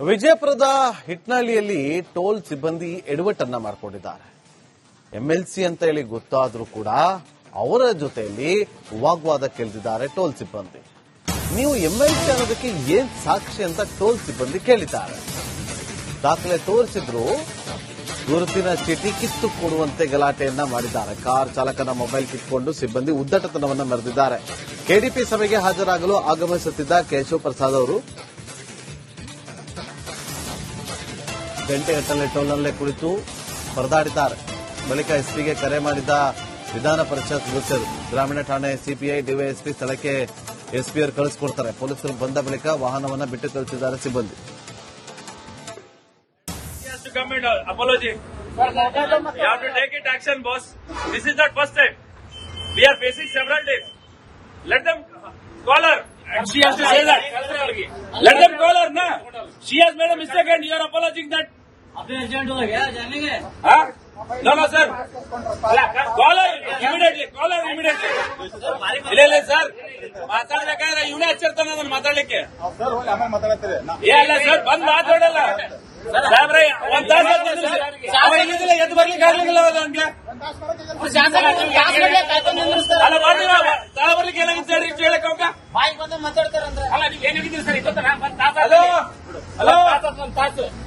ವಿಜಯಪುರದ ಹಿಟ್ನಳ್ಳಿಯಲ್ಲಿ ಟೋಲ್ ಸಿಬ್ಬಂದಿ ಎಡವಟ್ಟನ್ನ ಮಾಡಿಕೊಂಡಿದ್ದಾರೆ. ಎಂಎಲ್ಸಿ ಅಂತ ಹೇಳಿ ಗೊತ್ತಾದ್ರೂ ಕೂಡ ಅವರ ಜೊತೆಯಲ್ಲಿ ವಾಗ್ವಾದಕ್ಕಿಳಿದಿದ್ದಾರೆ ಟೋಲ್ ಸಿಬ್ಬಂದಿ. ನೀವು ಎಂಎಲ್ಸಿ ಅನ್ನೋದಕ್ಕೆ ಏನ್ ಸಾಕ್ಷಿ ಅಂತ ಟೋಲ್ ಸಿಬ್ಬಂದಿ ಕೇಳಿದ್ದಾರೆ. ದಾಖಲೆ ತೋರಿಸಿದ್ರು ಗುರುತಿನ ಚೀಟಿ ಕಿತ್ತು ಕೊಡುವಂತೆ ಗಲಾಟೆಯನ್ನ ಮಾಡಿದ್ದಾರೆ. ಕಾರ್ ಚಾಲಕನ ಮೊಬೈಲ್ ಕಿತ್ಕೊಂಡು ಸಿಬ್ಬಂದಿ ಉದ್ದಟತನವನ್ನ ಮೆರೆದಿದ್ದಾರೆ. ಕೆಡಿಪಿ ಸಭೆಗೆ ಹಾಜರಾಗಲು ಆಗಮಿಸುತ್ತಿದ್ದ ಕೇಶವ ಪ್ರಸಾದ್ ಅವರು ಗಂಟೆಗಟ್ಟಲೆ ಟೋಲ್ನಲ್ಲೇ ಕುಳಿತು ಪರದಾಡಿದ್ದಾರೆ. ಬಳಿಕ ಎಸ್ಪಿಗೆ ಕರೆ ಮಾಡಿದ ವಿಧಾನ ಪರಿಷತ್ ಸದಸ್ಯರು ಗ್ರಾಮೀಣ ಠಾಣೆ ಸಿಪಿಐ ಡಿವೈಎಸ್ಪಿ ಸ್ಥಳಕ್ಕೆ ಎಸ್ಪಿಯವರು ಕಳಿಸಿಕೊಡ್ತಾರೆ. ಪೊಲೀಸರು ಬಂದ ಬಳಿಕ ವಾಹನವನ್ನು ಬಿಟ್ಟು ಕಳಿಸಿದ್ದಾರೆ ಸಿಬ್ಬಂದಿ. Apology. You have to take it action, boss. This is not first time. We are facing several days. Let them call her. And she has to say that. Let them call her, na? She has made a mistake and you are apologizing that. अपने agent हो गया जानेंगे? Huh? No, sir. Call her immediately. Call her immediately. ಇಲ್ಲ sir ಮಾತಾಡ್ಬೇಕಾದ್ರೆ ಇವನೇ ಹಚ್ಚಿರ್ತಾನ ಅದನ್ನ ಮಾತಾಡ್ಲಿಕ್ಕೆ. ಏ ಅಲ್ಲ ಸರ್ ಬಂದ್ ಮಾತಾಡಲ್ಲ ಸಾಹೇಬ್ರೆ. ಒಂದ್ ತಾಸ ಇಲ್ಲಿದ್ದಿಲ್ಲ ಎದ್ದು ಬರ್ಲಿಕ್ಕೆ ಆಗ್ಲಿಲ್ಲ ನನ್ಗೆ. ಅಲ್ಲ ಮಾಡಿ ತಾಳ ಬರ್ಲಿಕ್ಕೆ ಏನಾಗಿತ್ತು ಹೇಳಿ ಹೇಳಕ್ ಹೋಗ ಮಾತಾಡ್ತಾರಂದ್ರೆ ಅಲ್ಲ ನೀವು ಏನಾಗಿದ್ದೀರಿ ಸರ್ ಹಲೋ ಹಲೋ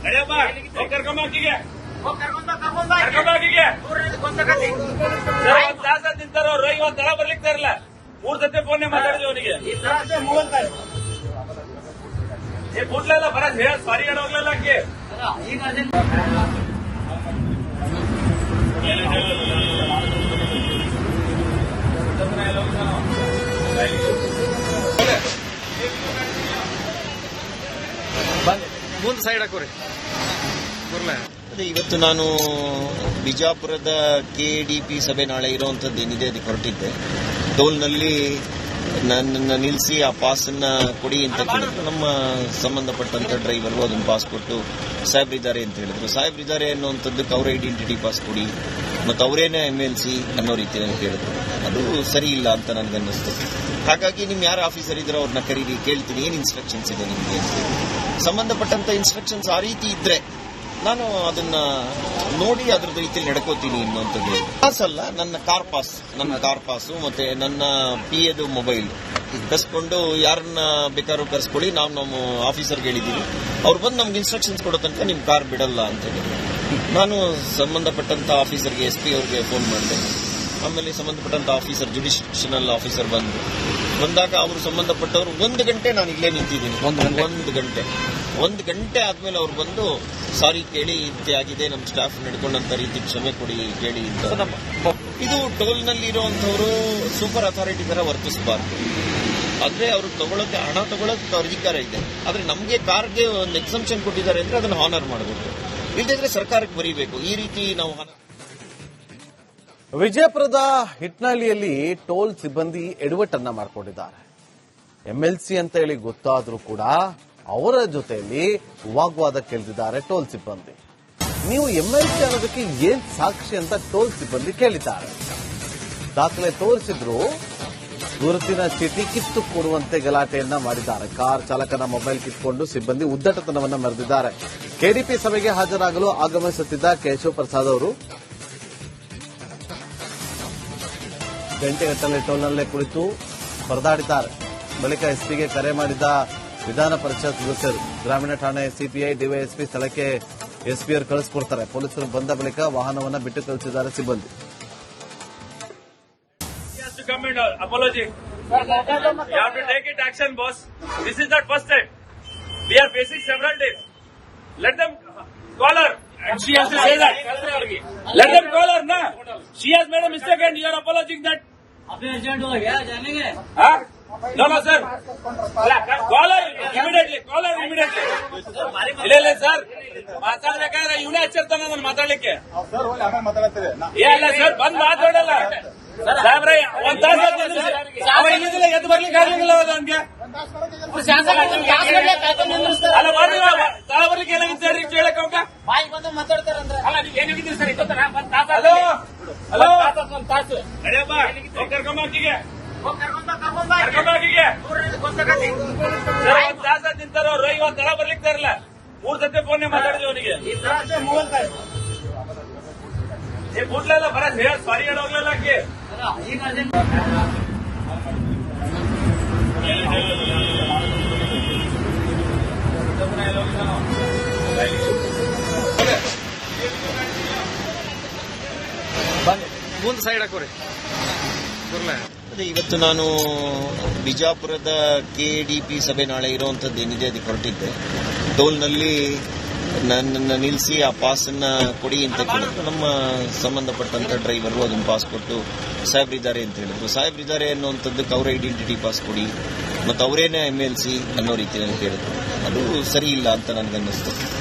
ನಡೆಯಪ್ಪ ಕರ್ಕೊಂಬಾಕಿಗೆ ಕರ್ಕೊಂಬಾಕಿಗೆ ಸರ್ ಒಂದ್ ತಾಸ ತಿಂತಾರ ಅವ್ರು ಇವತ್ತು ತಳ ಬರ್ಲಿಕ್ಕೆ ಇರಲ್ಲ. 3 ಸತಿ ಫೋನ್ ಮಾತಾಡಿದ್ವಿ ಅವನಿಗೆ. ಕೂಡ್ಲೆಲ್ಲ ಬರ ಸಾರಿ ಹೇಳ ಹೋಗ್ಲಿಲ್ಲ ಹಂಗೆ. ಮುಂದೆ ಸೈಡ್ ಹಾಕೋರಿ. ಇವತ್ತು ನಾನು ಬಿಜಾಪುರದ ಕೆಡಿಪಿ ಸಭೆ ನಾಳೆ ಇರುವಂತದ್ದು ಏನಿದೆ ಅದಕ್ಕೆ ಹೊರಟಿದ್ದೆ. ಟೋಲ್ನಲ್ಲಿ ನನ್ನನ್ನು ನಿಲ್ಲಿಸಿ ಆ ಪಾಸನ್ನ ಕೊಡಿ ಅಂತ ಕೇಳಿದ್ರು. ನಮ್ಮ ಸಂಬಂಧಪಟ್ಟಂತ ಡ್ರೈವರ್ಗೂ ಅದನ್ನು ಪಾಸ್ ಕೊಟ್ಟು ಸಾಹೇಬ್ರಿದ್ದಾರೆ ಅಂತ ಹೇಳಿದ್ರು. ಸಾಹೇಬ್ರಿದ್ದಾರೆ ಅನ್ನುವಂಥದ್ದಕ್ಕೆ ಅವರ ಐಡೆಂಟಿಟಿ ಪಾಸ್ ಕೊಡಿ ಮತ್ತು ಅವರೇನೇ ಎಂಎಲ್ಸಿ ಅನ್ನೋ ರೀತಿ ನನಗೆ ಕೇಳಿದ್ರು. ಅದು ಸರಿ ಇಲ್ಲ ಅಂತ ನನಗನ್ನಿಸ್ತು. ಹಾಗಾಗಿ ನಿಮ್ ಯಾರು ಆಫೀಸರ್ ಇದ್ರೆ ಅವ್ರನ್ನ ಕರೀರಿ, ಕೇಳ್ತೀನಿ ಏನ್ ಇನ್ಸ್ಟ್ರಕ್ಷನ್ಸ್ ಇದೆ ನಿಮಗೆ ಅಂತ. ಸಂಬಂಧಪಟ್ಟಂತ ಇನ್ಸ್ಟ್ರಕ್ಷನ್ಸ್ ಆ ರೀತಿ ಇದ್ರೆ ನಾನು ಅದನ್ನ ನೋಡಿ ಅದ್ರ ರೀತಿಯಲ್ಲಿ ನಡ್ಕೋತೀನಿ ಅನ್ನುವಂಥದ್ದು. ಪಾಸ್ ಅಲ್ಲ, ನನ್ನ ಕಾರ್ ಪಾಸು ಮತ್ತೆ ನನ್ನ PAದು ಮೊಬೈಲ್ ಕಸ್ಕೊಂಡು ಯಾರನ್ನ ಬೇಕಾದ್ರೂ ಕರ್ಸ್ಕೊಳ್ಳಿ, ನಾವು ನಮ್ಮ ಆಫೀಸರ್ಗೆ ಹೇಳಿದೀವಿ, ಅವ್ರು ಬಂದು ನಮ್ಗೆ ಇನ್ಸ್ಟ್ರಕ್ಷನ್ಸ್ ಕೊಡೋ ತನಕ ನಿಮ್ ಕಾರ್ ಬಿಡಲ್ಲ ಅಂತ ಹೇಳಿ ನಾನು ಸಂಬಂಧಪಟ್ಟಂತ ಆಫೀಸರ್ಗೆ SP ಅವ್ರಿಗೆ ಫೋನ್ ಮಾಡಿದೆ. ಆಮೇಲೆ ಸಂಬಂಧಪಟ್ಟಂತ ಆಫೀಸರ್ ಜುಡಿಷಿಯಲ್ ಆಫೀಸರ್ ಬಂದಾಗ ಅವರು ಸಂಬಂಧಪಟ್ಟವರು 1 ಗಂಟೆ ನಾನು ಇಲ್ಲೇ ನಿಂತಿದ್ದೀನಿ. 1 ಗಂಟೆ ಆದ್ಮೇಲೆ ಅವ್ರು ಬಂದು ಸಾರಿ ಕೇಳಿ ಇಂತೆ ಆಗಿದೆ, ನಮ್ಮ ಸ್ಟಾಫ್ ನಡ್ಕೊಂಡಂತ ರೀತಿ ಕ್ಷಮೆ ಕೊಡಿ ಕೇಳಿ ಅಂತ. ಇದು ಟೋಲ್ನಲ್ಲಿ ಇರುವಂತವರು ಸೂಪರ್ ಅಥಾರಿಟಿ ತರ ವರ್ತಿಸಬಾರ್ದು. ಆದ್ರೆ ಅವರು ಹಣ ತಗೊಳ್ಳೋಕೆ ಅವ್ರ ಅಧಿಕಾರ ಇದೆ. ಆದ್ರೆ ನಮ್ಗೆ ಕಾರ್ಗೆ ಒಂದು ಎಕ್ಸಂಪ್ಷನ್ ಕೊಟ್ಟಿದ್ದಾರೆ ಅಂದ್ರೆ ಅದನ್ನ ಹಾನರ್ ಮಾಡಬೇಕು. ಇಲ್ಲದಿದ್ರೆ ಸರ್ಕಾರಕ್ಕೆ ಬರೀಬೇಕು. ಈ ರೀತಿ ನಾವು ವಿಜಯಪುರದ ಹಿಟ್ನಳ್ಳಿಯಲ್ಲಿ ಟೋಲ್ ಸಿಬ್ಬಂದಿ ಎಡವಟ್ಟನ್ನ ಮಾಡಿಕೊಂಡಿದ್ದಾರೆ. ಎಂಎಲ್ಸಿ ಅಂತ ಹೇಳಿ ಗೊತ್ತಾದ್ರೂ ಕೂಡ ಅವರ ಜೊತೆಯಲ್ಲಿ ವಾಗ್ವಾದಕ್ಕಿಳಿದಿದ್ದಾರೆ ಟೋಲ್ ಸಿಬ್ಬಂದಿ. ನೀವು ಎಂಎಲ್ಸಿ ಅನ್ನೋದಕ್ಕೆ ಏನ್ ಸಾಕ್ಷಿ ಅಂತ ಟೋಲ್ ಸಿಬ್ಬಂದಿ ಕೇಳಿದ್ದಾರೆ. ದಾಖಲೆ ತೋರಿಸಿದ್ರು ಗುರುತಿನ ಚೀಟಿ ಕಿತ್ತು ಕೊಡುವಂತೆ ಗಲಾಟೆಯನ್ನ ಮಾಡಿದ್ದಾರೆ. ಕಾರ್ ಚಾಲಕನ ಮೊಬೈಲ್ ಕಿತ್ಕೊಂಡು ಸಿಬ್ಬಂದಿ ಉದ್ದಟತನವನ್ನ ಮೆರೆದಿದ್ದಾರೆ. ಕೆಡಿಪಿ ಸಭೆಗೆ ಹಾಜರಾಗಲು ಆಗಮಿಸುತ್ತಿದ್ದ ಕೇಶವ ಪ್ರಸಾದ್ ಅವರು ಗಂಟೆಗಟ್ಟಲೆ ಟೋಲ್ನಲ್ಲೇ ಕುಳಿತು ಪರದಾಡಿದ್ದಾರೆ. ಬಳಿಕ ಎಸ್ಪಿಗೆ ಕರೆ ಮಾಡಿದ ವಿಧಾನ ಪರಿಷತ್ ಸದಸ್ಯರು ಗ್ರಾಮೀಣ ಠಾಣೆ ಸಿಪಿಐ ಡಿವೈಎಸ್ಪಿ ಸ್ಥಳಕ್ಕೆ ಎಸ್ಪಿಯವರು ಕಳಿಸಿಕೊಡ್ತಾರೆ. ಪೊಲೀಸರು ಬಂದ ಬಳಿಕ ವಾಹನವನ್ನು ಬಿಟ್ಟು ಕಳಿಸಿದ್ದಾರೆ ಸಿಬ್ಬಂದಿ. Apology. You have to take it action, boss. This is not first time. We are facing several days. Let them call her. And she has to say that. Let them call her, na? She has made a mistake and you are apologizing that. अपने agent हो गया जानेंगे? Huh? No, sir. Call her immediately. Call her immediately. ಇಲ್ಲ sir ಮಾತಾಡ್ಬೇಕಾದ್ರೆ ಇವನೇ ಹಚ್ಚಿರ್ತಾನ ಅದನ್ನ ಮಾತಾಡ್ಲಿಕ್ಕೆ. ಏ ಅಲ್ಲ ಸರ್ ಬಂದ್ ಮಾತಾಡಲ್ಲ ಸಾಹೇಬ್ರೆ. ಒಂದ್ ತಾಸ ಇಲ್ಲಿದ್ದಿಲ್ಲ ಎದ್ದು ಬರ್ಲಿಕ್ಕೆ ಆಗ್ಲಿಲ್ಲ ನನ್ಗೆ. ಅಲ್ಲ ಮಾಡಿ ತಾಳ ಬರ್ಲಿಕ್ಕೆ ಏನಾಗಿತ್ತು ಹೇಳಿ ಹೇಳಕ್ ಹೋಗ ಮಾತಾಡ್ತಾರಂದ್ರೆ ಅಲ್ಲ ನೀವು ಏನಾಗಿದ್ದೀರಿ ಸರ್ ಹಲೋ ಹಲೋ ನಡೆಯಪ್ಪ ಕರ್ಕೊಂಬಾಕಿಗೆ ಕರ್ಕೊಂಬಾಕಿಗೆ ಸರ್ ಒಂದ್ ತಾಸ ತಿಂತಾರ ಅವ್ರು ಇವತ್ತು ತಳ ಬರ್ಲಿಕ್ಕೆ ಇರಲ್ಲ. ಮೂರ್ ಸತಿ ಫೋನ್ ಮಾತಾಡಿದ್ವಿ ಅವನಿಗೆ ಬಿಡ್ಲಿಲ್ಲ ಬರ ಸಾರಿ ಹೇಳೋಗ್ಲಿಲ್ಲ ಈಗ ಅರ್ಜೆಂಟ್ ಮುಂದೆ ಸೈಡ್ ಹಾಕೋರಿ ಅದೇ ಇವತ್ತು ನಾನು ಬಿಜಾಪುರದ ಕೆಡಿಪಿ ಸಭೆ ನಾಳೆ ಇರುವಂತದ್ದು ಏನಿದೆ ಅದಕ್ಕೆ ಹೊರಟಿದ್ದೆ. ಟೋಲ್ನಲ್ಲಿ ನನ್ನನ್ನು ನಿಲ್ಲಿಸಿ ಆ ಪಾಸನ್ನ ಕೊಡಿ ಅಂತ ಕೇಳಿದ್ರು. ನಮ್ಮ ಸಂಬಂಧಪಟ್ಟಂತ ಡ್ರೈವರು ಅದನ್ನು ಪಾಸ್ ಕೊಟ್ಟು ಸಾಹೇಬ್ರಿದ್ದಾರೆ ಅಂತ ಹೇಳಿದ್ರು. ಸಾಹೇಬ್ರಿದ್ದಾರೆ ಅನ್ನುವಂಥದ್ದಕ್ಕೆ ಅವರ ಐಡೆಂಟಿಟಿ ಪಾಸ್ ಕೊಡಿ ಮತ್ತು ಅವರೇನೇ MLC ಅನ್ನೋ ರೀತಿಯಲ್ಲಿ ಕೇಳಿದ್ರು. ಅದು ಸರಿ ಇಲ್ಲ ಅಂತ ನನಗನ್ನಿಸ್ತು.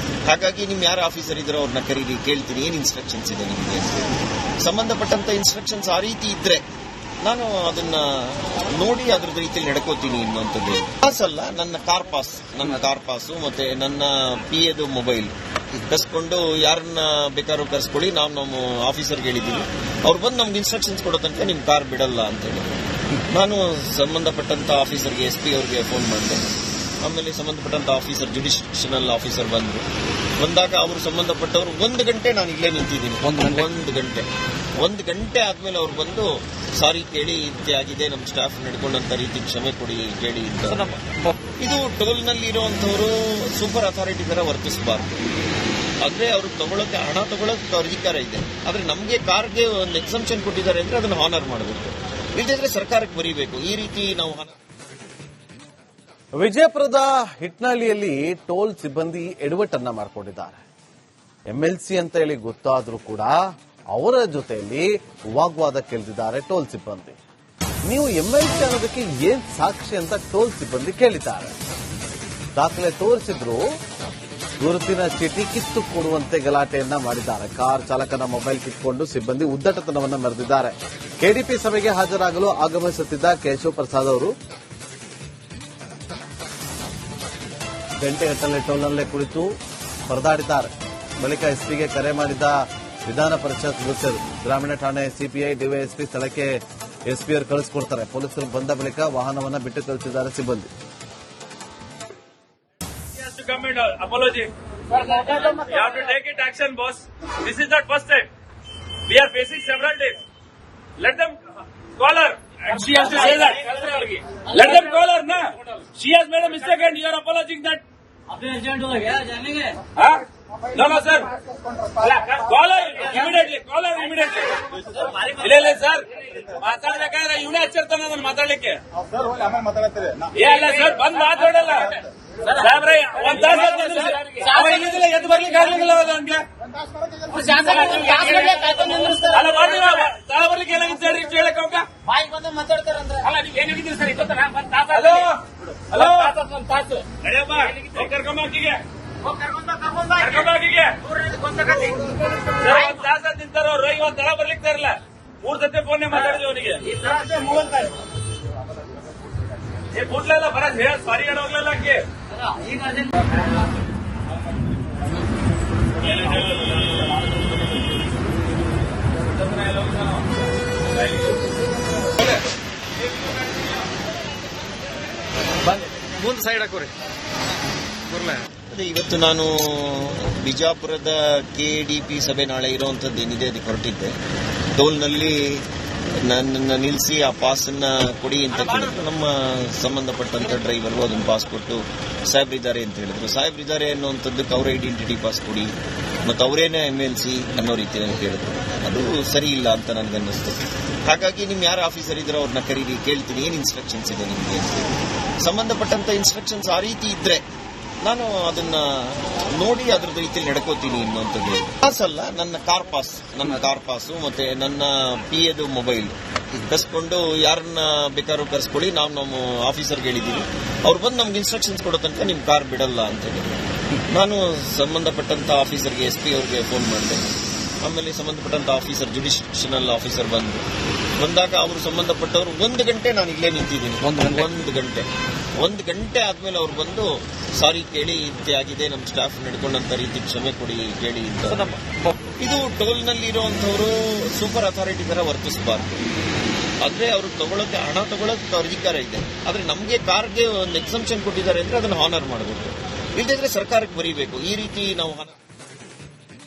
ಹಾಗಾಗಿ ನಿಮ್ ಯಾರು ಆಫೀಸರ್ ಇದ್ರೋ ಅವ್ರನ್ನ ಕರೀರಿ, ಕೇಳ್ತೀನಿ ಏನ್ ಇನ್ಸ್ಟ್ರಕ್ಷನ್ಸ್ ಇದೆ ನಿಮಗೆ ಅಂತ ಹೇಳಿ. ಸಂಬಂಧಪಟ್ಟಂತ ಇನ್ಸ್ಟ್ರಕ್ಷನ್ಸ್ ಆ ರೀತಿ ಇದ್ರೆ ನಾನು ಅದನ್ನ ನೋಡಿ ಅದ್ರ ರೀತಿಯಲ್ಲಿ ನಡ್ಕೋತೀನಿ ಅನ್ನುವಂಥದ್ದು. ಪಾಸ್ ಅಲ್ಲ, ನನ್ನ ಕಾರ್ ಪಾಸು ಮತ್ತೆ ನನ್ನ PAದು ಮೊಬೈಲ್ ಕಸ್ಕೊಂಡು ಯಾರನ್ನ ಬೇಕಾದ್ರೂ ಕರ್ಸ್ಕೊಳ್ಳಿ, ನಾವು ನಮ್ಮ ಆಫೀಸರ್ಗೆ ಹೇಳಿದ್ದೀವಿ, ಅವ್ರು ಬಂದು ನಮ್ಗೆ ಇನ್ಸ್ಟ್ರಕ್ಷನ್ಸ್ ಕೊಡೋ ತನಕ ನಿಮ್ ಕಾರ್ ಬಿಡಲ್ಲ ಅಂತ ಹೇಳಿ ನಾನು ಸಂಬಂಧಪಟ್ಟಂತ ಆಫೀಸರ್ಗೆ SP ಅವ್ರಿಗೆ ಫೋನ್ ಮಾಡಿದೆ. ಆಮೇಲೆ ಸಂಬಂಧಪಟ್ಟಂತ ಆಫೀಸರ್ ಜುಡಿಷಿಯಲ್ ಆಫೀಸರ್ ಬಂದಾಗ ಅವರು ಸಂಬಂಧಪಟ್ಟವರು 1 ಗಂಟೆ ನಾನು ಇಲ್ಲೇ ನಿಂತಿದ್ದೀನಿ. 1 ಗಂಟೆ ಆದ್ಮೇಲೆ ಅವ್ರು ಬಂದು ಸಾರಿ ಕೇಳಿ ಇತ್ಯಾಗಿದೆ, ನಮ್ಮ ಸ್ಟಾಫ್ ನಡ್ಕೊಂಡಂತ ರೀತಿ ಕ್ಷಮೆ ಕೊಡಿ ಕೇಳಿ ಅಂತ. ಇದು ಟೋಲ್ನಲ್ಲಿ ಇರುವಂತವರು ಸೂಪರ್ ಅಥಾರಿಟಿ ತರ ವರ್ತಿಸಬಾರ್ದು. ಆದ್ರೆ ಅವರು ಹಣ ತಗೊಳ್ಳೋಕೆ ಅವ್ರ ಅಧಿಕಾರ ಇದೆ. ಆದ್ರೆ ನಮ್ಗೆ ಕಾರ್ಗೆ ಒಂದು ಎಕ್ಸಂಪ್ಷನ್ ಕೊಟ್ಟಿದ್ದಾರೆ ಅಂದ್ರೆ ಅದನ್ನ ಹಾನರ್ ಮಾಡಬೇಕು. ಇಲ್ಲದಿದ್ರೆ ಸರ್ಕಾರಕ್ಕೆ ಬರೀಬೇಕು. ಈ ರೀತಿ ನಾವು ವಿಜಯಪುರದ ಹಿಟ್ನಳ್ಳಿಯಲ್ಲಿ ಟೋಲ್ ಸಿಬ್ಬಂದಿ ಎಡವಟ್ಟನ್ನ ಮಾಡಿಕೊಂಡಿದ್ದಾರೆ. MLC ಅಂತ ಹೇಳಿ ಗೊತ್ತಾದ್ರೂ ಕೂಡ ಅವರ ಜೊತೆಯಲ್ಲಿ ವಾಗ್ವಾದಕ್ಕಿಳಿದಿದ್ದಾರೆ ಟೋಲ್ ಸಿಬ್ಬಂದಿ. ನೀವು MLC ಅನ್ನೋದಕ್ಕೆ ಏನ್ ಸಾಕ್ಷಿ ಅಂತ ಟೋಲ್ ಸಿಬ್ಬಂದಿ ಕೇಳಿದ್ದಾರೆ. ದಾಖಲೆ ತೋರಿಸಿದ್ರು ಗುರುತಿನ ಚೀಟಿ ಕಿತ್ತು ಕೊಡುವಂತೆ ಗಲಾಟೆಯನ್ನ ಮಾಡಿದ್ದಾರೆ. ಕಾರ್ ಚಾಲಕನ ಮೊಬೈಲ್ ಕಿತ್ಕೊಂಡು ಸಿಬ್ಬಂದಿ ಉದ್ದಟತನವನ್ನ ಮೆರೆದಿದ್ದಾರೆ. KDP ಸಭೆಗೆ ಹಾಜರಾಗಲು ಆಗಮಿಸುತ್ತಿದ್ದ ಕೇಶವ ಪ್ರಸಾದ್ ಅವರು ಗಂಟೆಗಟ್ಟಲೆ ಟೋಲ್ನಲ್ಲೇ ಕುಳಿತು ಪರದಾಡಿದ್ದಾರೆ. ಬಳಿಕ SPಗೆ ಕರೆ ಮಾಡಿದ ವಿಧಾನ ಪರಿಷತ್ ಸದಸ್ಯರು, ಗ್ರಾಮೀಣ ಠಾಣೆ CPI DYSP ಸ್ಥಳಕ್ಕೆ SP ಅವರು ಕಳಿಸಿಕೊಡ್ತಾರೆ. ಪೊಲೀಸರು ಬಂದ ಬಳಿಕ ವಾಹನವನ್ನ ಬಿಟ್ಟು ಕಳಿಸಿದ್ದಾರೆ ಸಿಬ್ಬಂದಿ. apology. You have to take it action, boss. This is not first time. We are facing several days. Let them call her. And she has to say that. Let them call her, na? She has made a mistake and you are apologizing that. अभी urgent हो गया जानेंगे Huh? No, sir. Call her immediately. Call her immediately. ಇಲ್ಲ sir, ಮಾತಾಡ್ಬೇಕಾದ್ರೆ ಇವನೇ ಹಚ್ಚಿರ್ತಾನ ಅದನ್ನ ಮಾತಾಡ್ಲಿಕ್ಕೆ. ಅಲ್ಲ ಸರ್, ಬಂದ್ ಮಾತಾಡಲ್ಲ ಸಾಹೇಬ್ರೆ. ಒಂದ್ ತಾಸ ಇಲ್ಲಿದ್ದಿಲ್ಲ, ಎದ್ದು ಬರ್ಲಿಕ್ಕೆ ಆಗ್ಲಿಲ್ಲ ನನ್ಗೆ. ಅಲ್ಲ ಮಾಡಿ ತಾಳ ಬರ್ಲಿಕ್ಕೆ ಏನಾಗಿತ್ತು ಹೇಳಿ ಹೇಳಕ್ ಹೋಗ. ಬಾಯಿಗೆ ಬಂದು ಮಾತಾಡ್ತಾರಂದ್ರೆ ಅಲ್ಲ ನೀವು ಏನಾಗಿದ್ದೀರಿ ಸರ್? ಹಲೋ ಹಲೋ ನಡೆಯಪ್ಪ, ಕರ್ಕೊಂಬಾಕಿಗೆ ಕರ್ಕೊಂಬಾಕಿಗೆ ಒಂದ್ ತಾಸ ನಿಂತಾರ ಅವ್ರು. ಇವತ್ತು ತಳ ಬರ್ಲಿಕ್ಕೆ ಇರಲ್ಲ. 3 ಸತಿ ಫೋನ್ ಮಾತಾಡಿದ್ವಿ ಅವನಿಗೆ. ಬಿಡ್ಲಿಲ್ಲ ಬರ ಸಾರಿ ಹೇಳೋಗ್ಲಿಲ್ಲ ಈಗ ಅರ್ಜೆಂಟ್ ಮುಂದೆ ಸೈಡ್ ಹಾಕೋರಿ. ಅದೇ ಇವತ್ತು ನಾನು ಬಿಜಾಪುರದ KDP ಸಭೆ ನಾಳೆ ಇರುವಂತದ್ದು ಏನಿದೆ ಅದಕ್ಕೆ ಹೊರಟಿದ್ದೆ. ಟೋಲ್ನಲ್ಲಿ ನನ್ನನ್ನು ನಿಲ್ಲಿಸಿ ಆ ಪಾಸನ್ನ ಕೊಡಿ ಅಂತ ಕೇಳಿದ್ರು. ನಮ್ಮ ಸಂಬಂಧಪಟ್ಟಂತ ಡ್ರೈವರು ಅದನ್ನು ಪಾಸ್ ಕೊಟ್ಟು ಸಾಹೇಬ್ರಿದ್ದಾರೆ ಅಂತ ಹೇಳಿದ್ರು. ಸಾಹೇಬ್ರಿದ್ದಾರೆ ಅನ್ನುವಂಥದ್ದಕ್ಕೆ ಅವರ ಐಡೆಂಟಿಟಿ ಪಾಸ್ ಕೊಡಿ ಮತ್ತು ಅವರೇನೇ MLC ಅನ್ನೋ ರೀತಿಯಲ್ಲಿ ಕೇಳಿದ್ರು. ಅದು ಸರಿ ಇಲ್ಲ ಅಂತ ನನಗನ್ನಿಸ್ತು. ಹಾಗಾಗಿ ನಿಮ್ ಯಾರು ಆಫೀಸರ್ ಇದ್ರೋ ಅವ್ರನ್ನ ಕರೀರಿ, ಕೇಳ್ತೀನಿ ಏನ್ ಇನ್ಸ್ಟ್ರಕ್ಷನ್ಸ್ ಇದೆ ನಿಮಗೆ ಅಂತ ಹೇಳಿ. ಸಂಬಂಧಪಟ್ಟಂತ ಇನ್ಸ್ಟ್ರಕ್ಷನ್ಸ್ ಆ ರೀತಿ ಇದ್ರೆ ನಾನು ಅದನ್ನ ನೋಡಿ ಅದ್ರ ರೀತಿಯಲ್ಲಿ ನಡ್ಕೋತೀನಿ ಅನ್ನುವಂಥದ್ದು. ಪಾಸ್ ಅಲ್ಲ, ನನ್ನ ಕಾರ್ ಪಾಸು ಮತ್ತೆ ನನ್ನ PAದು ಮೊಬೈಲ್ ಕಸ್ಕೊಂಡು ಯಾರನ್ನ ಬೇಕಾದ್ರೂ ಕರ್ಸ್ಕೊಳ್ಳಿ, ನಾವು ನಮ್ಮ ಆಫೀಸರ್ಗೆ ಹೇಳಿದ್ದೀವಿ, ಅವ್ರು ಬಂದು ನಮ್ಗೆ ಇನ್ಸ್ಟ್ರಕ್ಷನ್ಸ್ ಕೊಡೋ ತನಕ ನಿಮ್ ಕಾರ್ ಬಿಡಲ್ಲ ಅಂತ ಹೇಳಿ ನಾನು ಸಂಬಂಧಪಟ್ಟಂತ ಆಫೀಸರ್ಗೆ SP ಅವ್ರಿಗೆ ಫೋನ್ ಮಾಡಿದೆ. ಆಮೇಲೆ ಸಂಬಂಧಪಟ್ಟಂತ ಆಫೀಸರ್ ಜುಡಿಷಿಯಲ್ ಆಫೀಸರ್ ಬಂದಾಗ ಅವರು ಸಂಬಂಧಪಟ್ಟವರು 1 ಗಂಟೆ ನಾನು ಇಲ್ಲೇ ನಿಂತಿದ್ದೀನಿ. 1 ಗಂಟೆ ಆದ್ಮೇಲೆ ಅವ್ರು ಬಂದು ಸಾರಿ ಕೇಳಿ ಇತ್ಯಾಗಿದೆ, ನಮ್ಮ ಸ್ಟಾಫ್ ನಡ್ಕೊಂಡಂತ ರೀತಿ ಕ್ಷಮೆ ಕೊಡಿ ಕೇಳಿ ಅಂತ. ಇದು ಟೋಲ್ನಲ್ಲಿ ಇರುವಂತವರು ಸೂಪರ್ ಅಥಾರಿಟಿ ತರ ವರ್ತಿಸಬಾರ್ದು. ಆದ್ರೆ ಅವರು ಹಣ ತಗೊಳ್ಳೋಕೆ ಅವ್ರ ಅಧಿಕಾರ ಇದೆ. ಆದ್ರೆ ನಮ್ಗೆ ಕಾರ್ಗೆ ಒಂದು ಎಕ್ಸಂಪ್ಷನ್ ಕೊಟ್ಟಿದ್ದಾರೆ ಅಂದ್ರೆ ಅದನ್ನ ಹಾನರ್ ಮಾಡಬೇಕು. ಇಲ್ಲದಿದ್ರೆ ಸರ್ಕಾರಕ್ಕೆ ಬರೀಬೇಕು. ಈ ರೀತಿ ನಾವು